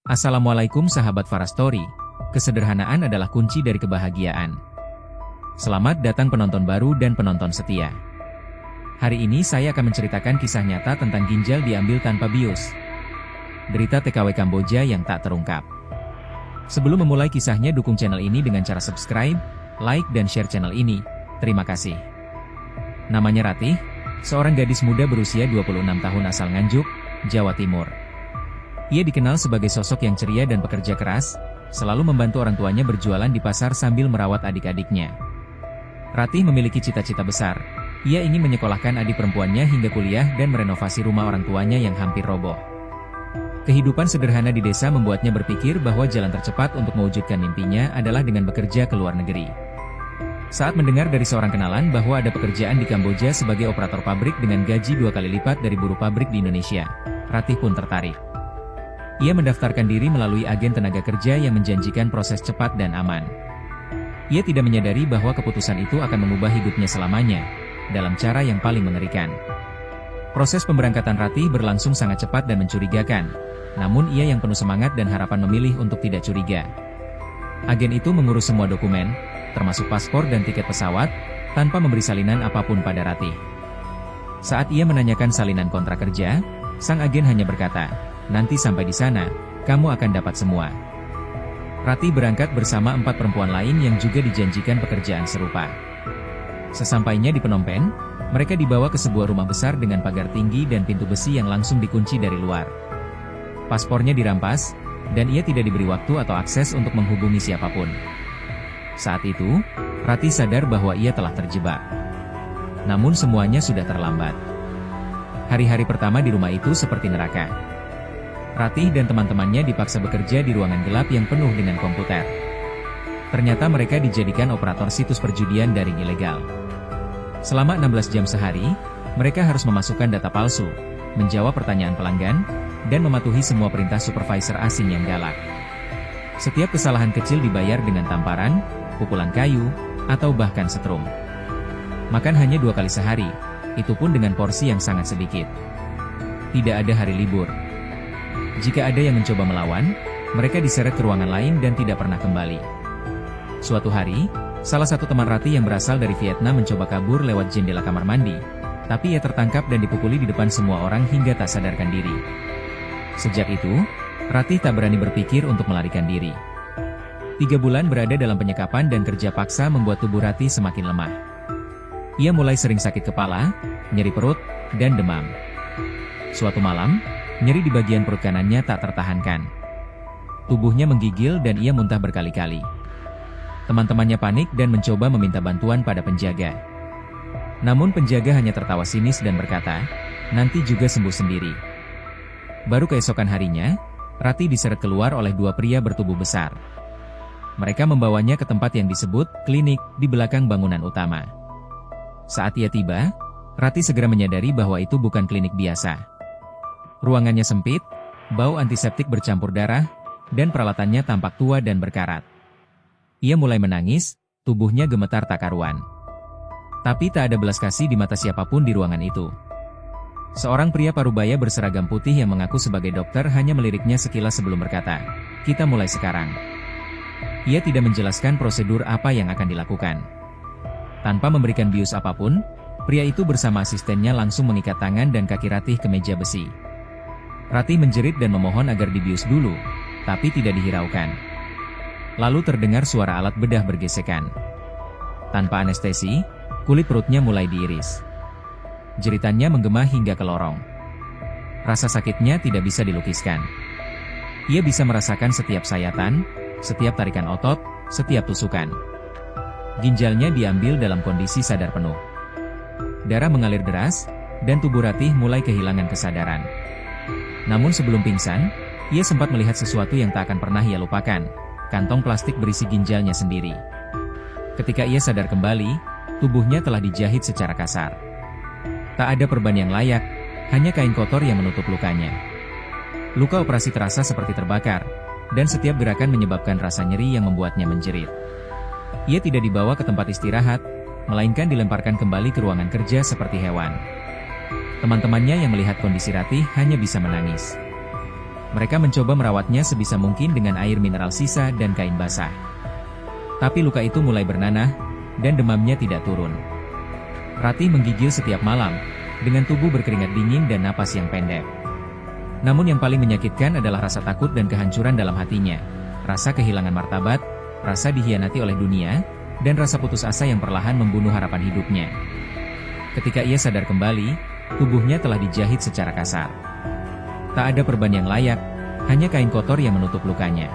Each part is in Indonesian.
Assalamualaikum sahabat Farastory, kesederhanaan adalah kunci dari kebahagiaan. Selamat datang penonton baru dan penonton setia. Hari ini saya akan menceritakan kisah nyata tentang ginjal diambil tanpa bius. Derita TKW Kamboja yang tak terungkap. Sebelum memulai kisahnya, dukung channel ini dengan cara subscribe, like dan share channel ini. Terima kasih. Namanya Ratih, seorang gadis muda berusia 26 tahun asal Nganjuk, Jawa Timur. Ia dikenal sebagai sosok yang ceria dan pekerja keras, selalu membantu orang tuanya berjualan di pasar sambil merawat adik-adiknya. Ratih memiliki cita-cita besar. Ia ingin menyekolahkan adik perempuannya hingga kuliah dan merenovasi rumah orang tuanya yang hampir roboh. Kehidupan sederhana di desa membuatnya berpikir bahwa jalan tercepat untuk mewujudkan mimpinya adalah dengan bekerja ke luar negeri. Saat mendengar dari seorang kenalan bahwa ada pekerjaan di Kamboja sebagai operator pabrik dengan gaji 2 kali lipat dari buruh pabrik di Indonesia, Ratih pun tertarik. Ia mendaftarkan diri melalui agen tenaga kerja yang menjanjikan proses cepat dan aman. Ia tidak menyadari bahwa keputusan itu akan mengubah hidupnya selamanya, dalam cara yang paling mengerikan. Proses pemberangkatan Ratih berlangsung sangat cepat dan mencurigakan, namun ia yang penuh semangat dan harapan memilih untuk tidak curiga. Agen itu mengurus semua dokumen, termasuk paspor dan tiket pesawat, tanpa memberi salinan apapun pada Ratih. Saat ia menanyakan salinan kontrak kerja, sang agen hanya berkata, "Nanti sampai di sana, kamu akan dapat semua." Ratih berangkat bersama 4 perempuan lain yang juga dijanjikan pekerjaan serupa. Sesampainya di Phnom Penh, mereka dibawa ke sebuah rumah besar dengan pagar tinggi dan pintu besi yang langsung dikunci dari luar. Paspornya dirampas, dan ia tidak diberi waktu atau akses untuk menghubungi siapapun. Saat itu, Ratih sadar bahwa ia telah terjebak. Namun semuanya sudah terlambat. Hari-hari pertama di rumah itu seperti neraka. Ratih dan teman-temannya dipaksa bekerja di ruangan gelap yang penuh dengan komputer. Ternyata mereka dijadikan operator situs perjudian daring ilegal. Selama 16 jam sehari, mereka harus memasukkan data palsu, menjawab pertanyaan pelanggan, dan mematuhi semua perintah supervisor asing yang galak. Setiap kesalahan kecil dibayar dengan tamparan, pukulan kayu, atau bahkan setrum. Makan hanya 2 kali sehari, itu pun dengan porsi yang sangat sedikit. Tidak ada hari libur. Jika ada yang mencoba melawan, mereka diseret ke ruangan lain dan tidak pernah kembali. Suatu hari, salah satu teman Ratih yang berasal dari Vietnam mencoba kabur lewat jendela kamar mandi, tapi ia tertangkap dan dipukuli di depan semua orang hingga tak sadarkan diri. Sejak itu, Ratih tak berani berpikir untuk melarikan diri. 3 bulan berada dalam penyekapan dan kerja paksa membuat tubuh Ratih semakin lemah. Ia mulai sering sakit kepala, nyeri perut, dan demam. Suatu malam, nyeri di bagian perut kanannya tak tertahankan. Tubuhnya menggigil dan ia muntah berkali-kali. Teman-temannya panik dan mencoba meminta bantuan pada penjaga. Namun penjaga hanya tertawa sinis dan berkata, "Nanti juga sembuh sendiri." Baru keesokan harinya, Ratih diseret keluar oleh 2 pria bertubuh besar. Mereka membawanya ke tempat yang disebut klinik di belakang bangunan utama. Saat ia tiba, Ratih segera menyadari bahwa itu bukan klinik biasa. Ruangannya sempit, bau antiseptik bercampur darah, dan peralatannya tampak tua dan berkarat. Ia mulai menangis, tubuhnya gemetar tak karuan. Tapi tak ada belas kasih di mata siapapun di ruangan itu. Seorang pria parubaya berseragam putih yang mengaku sebagai dokter hanya meliriknya sekilas sebelum berkata, "Kita mulai sekarang." Ia tidak menjelaskan prosedur apa yang akan dilakukan. Tanpa memberikan bius apapun, pria itu bersama asistennya langsung mengikat tangan dan kaki Ratih ke meja besi. Ratih menjerit dan memohon agar dibius dulu, tapi tidak dihiraukan. Lalu terdengar suara alat bedah bergesekan. Tanpa anestesi, kulit perutnya mulai diiris. Jeritannya menggema hingga ke lorong. Rasa sakitnya tidak bisa dilukiskan. Ia bisa merasakan setiap sayatan, setiap tarikan otot, setiap tusukan. Ginjalnya diambil dalam kondisi sadar penuh. Darah mengalir deras, dan tubuh Ratih mulai kehilangan kesadaran. Namun sebelum pingsan, ia sempat melihat sesuatu yang tak akan pernah ia lupakan, kantong plastik berisi ginjalnya sendiri. Ketika ia sadar kembali, tubuhnya telah dijahit secara kasar. Tak ada perban yang layak, hanya kain kotor yang menutup lukanya. Luka operasi terasa seperti terbakar, dan setiap gerakan menyebabkan rasa nyeri yang membuatnya menjerit. Ia tidak dibawa ke tempat istirahat, melainkan dilemparkan kembali ke ruangan kerja seperti hewan. Teman-temannya yang melihat kondisi Ratih hanya bisa menangis. Mereka mencoba merawatnya sebisa mungkin dengan air mineral sisa dan kain basah. Tapi luka itu mulai bernanah, dan demamnya tidak turun. Ratih menggigil setiap malam, dengan tubuh berkeringat dingin dan napas yang pendek. Namun yang paling menyakitkan adalah rasa takut dan kehancuran dalam hatinya. Rasa kehilangan martabat, rasa dikhianati oleh dunia, dan rasa putus asa yang perlahan membunuh harapan hidupnya. Ketika ia sadar kembali, tubuhnya telah dijahit secara kasar. Tak ada perban yang layak, hanya kain kotor yang menutup lukanya.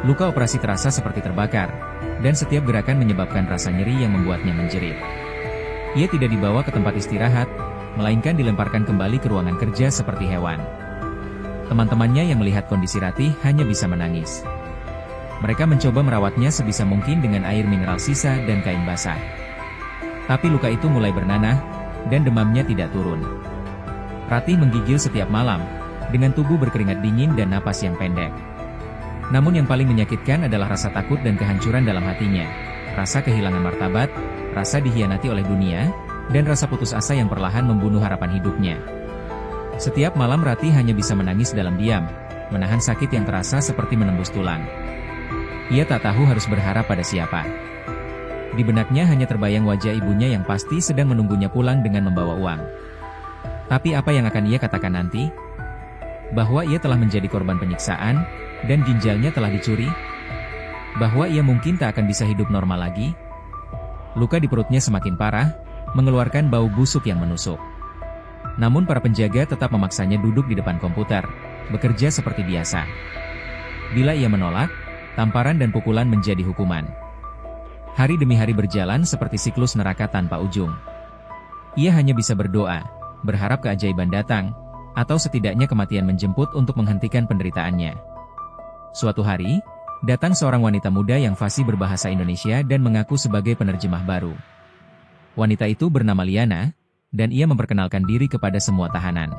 Luka operasi terasa seperti terbakar, dan setiap gerakan menyebabkan rasa nyeri yang membuatnya menjerit. Ia tidak dibawa ke tempat istirahat, melainkan dilemparkan kembali ke ruangan kerja seperti hewan. Teman-temannya yang melihat kondisi Ratih hanya bisa menangis. Mereka mencoba merawatnya sebisa mungkin dengan air mineral sisa dan kain basah. Tapi luka itu mulai bernanah, dan demamnya tidak turun. Ratih menggigil setiap malam, dengan tubuh berkeringat dingin dan napas yang pendek. Namun yang paling menyakitkan adalah rasa takut dan kehancuran dalam hatinya. Rasa kehilangan martabat, rasa dikhianati oleh dunia, dan rasa putus asa yang perlahan membunuh harapan hidupnya. Setiap malam Ratih hanya bisa menangis dalam diam, menahan sakit yang terasa seperti menembus tulang. Ia tak tahu harus berharap pada siapa. Di benaknya hanya terbayang wajah ibunya yang pasti sedang menunggunya pulang dengan membawa uang. Tapi apa yang akan ia katakan nanti? Bahwa ia telah menjadi korban penyiksaan, dan ginjalnya telah dicuri? Bahwa ia mungkin tak akan bisa hidup normal lagi? Luka di perutnya semakin parah, mengeluarkan bau busuk yang menusuk. Namun para penjaga tetap memaksanya duduk di depan komputer, bekerja seperti biasa. Bila ia menolak, tamparan dan pukulan menjadi hukuman. Hari demi hari berjalan seperti siklus neraka tanpa ujung. Ia hanya bisa berdoa, berharap keajaiban datang, atau setidaknya kematian menjemput untuk menghentikan penderitaannya. Suatu hari, datang seorang wanita muda yang fasih berbahasa Indonesia dan mengaku sebagai penerjemah baru. Wanita itu bernama Liana, dan ia memperkenalkan diri kepada semua tahanan.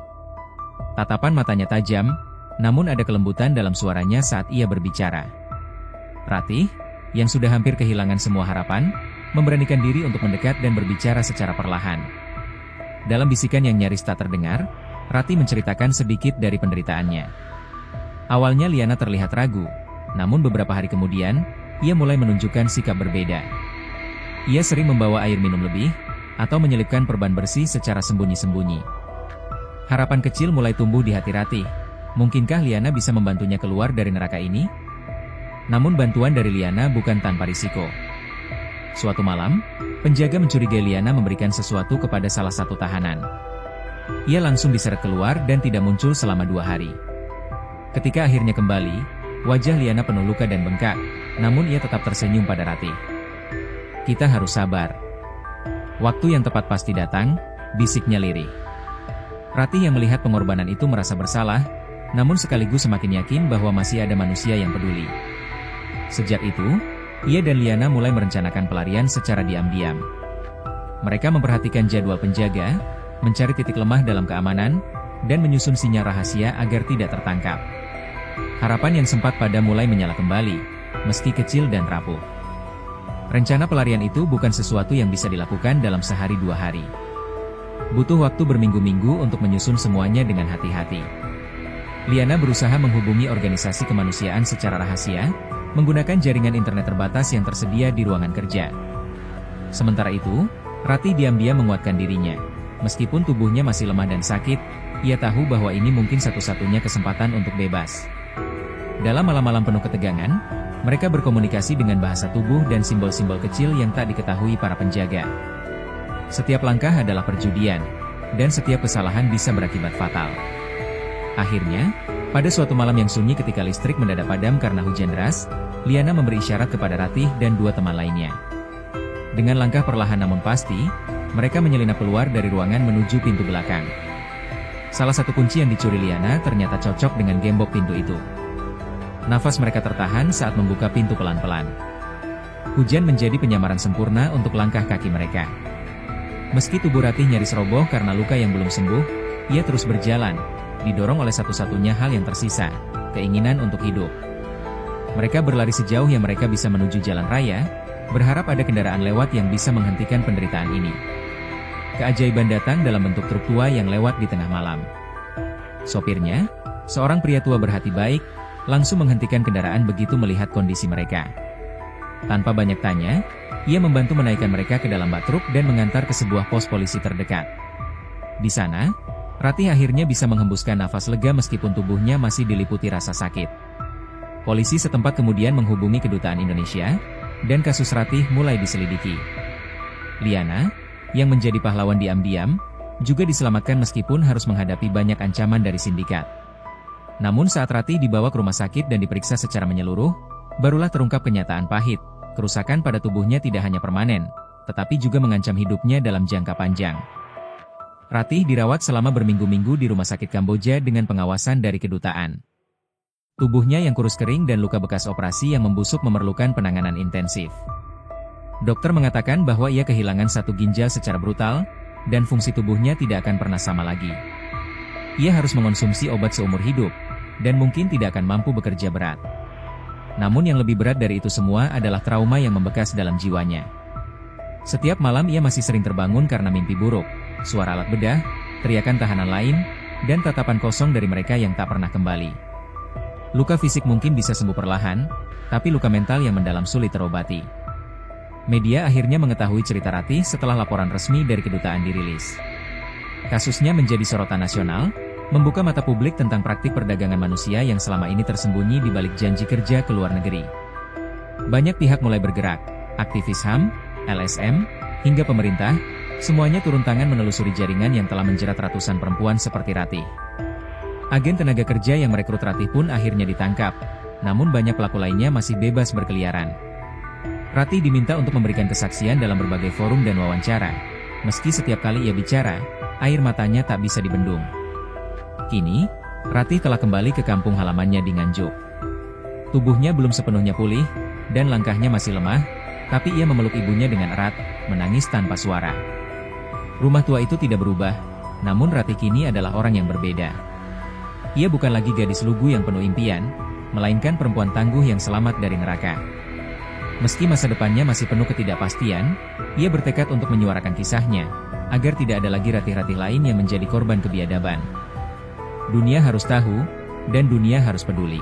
Tatapan matanya tajam, namun ada kelembutan dalam suaranya saat ia berbicara. Ratih, yang sudah hampir kehilangan semua harapan, memberanikan diri untuk mendekat dan berbicara secara perlahan. Dalam bisikan yang nyaris tak terdengar, Ratih menceritakan sedikit dari penderitaannya. Awalnya Liana terlihat ragu, namun beberapa hari kemudian, ia mulai menunjukkan sikap berbeda. Ia sering membawa air minum lebih, atau menyelipkan perban bersih secara sembunyi-sembunyi. Harapan kecil mulai tumbuh di hati Ratih. Mungkinkah Liana bisa membantunya keluar dari neraka ini? Namun bantuan dari Liana bukan tanpa risiko. Suatu malam, penjaga mencurigai Liana memberikan sesuatu kepada salah satu tahanan. Ia langsung diseret keluar dan tidak muncul selama 2 hari. Ketika akhirnya kembali, wajah Liana penuh luka dan bengkak, namun ia tetap tersenyum pada Ratih. Kita harus sabar. Waktu yang tepat pasti datang, bisiknya lirih. Ratih yang melihat pengorbanan itu merasa bersalah, namun sekaligus semakin yakin bahwa masih ada manusia yang peduli. Sejak itu, ia dan Liana mulai merencanakan pelarian secara diam-diam. Mereka memperhatikan jadwal penjaga, mencari titik lemah dalam keamanan, dan menyusun sinyal rahasia agar tidak tertangkap. Harapan yang sempat pada mulai menyala kembali, meski kecil dan rapuh. Rencana pelarian itu bukan sesuatu yang bisa dilakukan dalam sehari 2 hari. Butuh waktu berminggu-minggu untuk menyusun semuanya dengan hati-hati. Liana berusaha menghubungi organisasi kemanusiaan secara rahasia, menggunakan jaringan internet terbatas yang tersedia di ruangan kerja. Sementara itu, Ratih diam-diam menguatkan dirinya. Meskipun tubuhnya masih lemah dan sakit, ia tahu bahwa ini mungkin satu-satunya kesempatan untuk bebas. Dalam malam-malam penuh ketegangan, mereka berkomunikasi dengan bahasa tubuh dan simbol-simbol kecil yang tak diketahui para penjaga. Setiap langkah adalah perjudian, dan setiap kesalahan bisa berakibat fatal. Akhirnya, pada suatu malam yang sunyi ketika listrik mendadak padam karena hujan deras, Liana memberi isyarat kepada Ratih dan 2 teman lainnya. Dengan langkah perlahan namun pasti, mereka menyelinap keluar dari ruangan menuju pintu belakang. Salah satu kunci yang dicuri Liana ternyata cocok dengan gembok pintu itu. Nafas mereka tertahan saat membuka pintu pelan-pelan. Hujan menjadi penyamaran sempurna untuk langkah kaki mereka. Meski tubuh Ratih nyaris roboh karena luka yang belum sembuh, ia terus berjalan, didorong oleh satu-satunya hal yang tersisa, keinginan untuk hidup. Mereka berlari sejauh yang mereka bisa menuju jalan raya, berharap ada kendaraan lewat yang bisa menghentikan penderitaan ini. Keajaiban datang dalam bentuk truk tua yang lewat di tengah malam. Sopirnya, Seorang pria tua berhati baik, langsung menghentikan kendaraan begitu melihat kondisi mereka. Tanpa banyak tanya, ia membantu menaikkan mereka ke dalam bak truk dan mengantar ke sebuah pos polisi terdekat. Di sana, Ratih akhirnya bisa menghembuskan nafas lega meskipun tubuhnya masih diliputi rasa sakit. Polisi setempat kemudian menghubungi Kedutaan Indonesia, dan kasus Ratih mulai diselidiki. Liana, yang menjadi pahlawan diam-diam, juga diselamatkan meskipun harus menghadapi banyak ancaman dari sindikat. Namun saat Ratih dibawa ke rumah sakit dan diperiksa secara menyeluruh, barulah terungkap kenyataan pahit. Kerusakan pada tubuhnya tidak hanya permanen, tetapi juga mengancam hidupnya dalam jangka panjang. Ratih dirawat selama berminggu-minggu di rumah sakit Kamboja dengan pengawasan dari kedutaan. Tubuhnya yang kurus kering dan luka bekas operasi yang membusuk memerlukan penanganan intensif. Dokter mengatakan bahwa ia kehilangan satu ginjal secara brutal, dan fungsi tubuhnya tidak akan pernah sama lagi. Ia harus mengonsumsi obat seumur hidup, dan mungkin tidak akan mampu bekerja berat. Namun yang lebih berat dari itu semua adalah trauma yang membekas dalam jiwanya. Setiap malam ia masih sering terbangun karena mimpi buruk, suara alat bedah, teriakan tahanan lain, dan tatapan kosong dari mereka yang tak pernah kembali. Luka fisik mungkin bisa sembuh perlahan, tapi luka mental yang mendalam sulit terobati. Media akhirnya mengetahui cerita Ratih setelah laporan resmi dari kedutaan dirilis. Kasusnya menjadi sorotan nasional, membuka mata publik tentang praktik perdagangan manusia yang selama ini tersembunyi di balik janji kerja ke luar negeri. Banyak pihak mulai bergerak, aktivis HAM, LSM, hingga pemerintah, semuanya turun tangan menelusuri jaringan yang telah menjerat ratusan perempuan seperti Ratih. Agen tenaga kerja yang merekrut Ratih pun akhirnya ditangkap, namun banyak pelaku lainnya masih bebas berkeliaran. Ratih diminta untuk memberikan kesaksian dalam berbagai forum dan wawancara. Meski setiap kali ia bicara, air matanya tak bisa dibendung. Kini, Ratih telah kembali ke kampung halamannya di Nganjuk. Tubuhnya belum sepenuhnya pulih, dan langkahnya masih lemah, tapi ia memeluk ibunya dengan erat, menangis tanpa suara. Rumah tua itu tidak berubah, namun Ratih kini adalah orang yang berbeda. Ia bukan lagi gadis lugu yang penuh impian, melainkan perempuan tangguh yang selamat dari neraka. Meski masa depannya masih penuh ketidakpastian, ia bertekad untuk menyuarakan kisahnya, agar tidak ada lagi Ratih-Ratih lain yang menjadi korban kebiadaban. Dunia harus tahu, dan dunia harus peduli.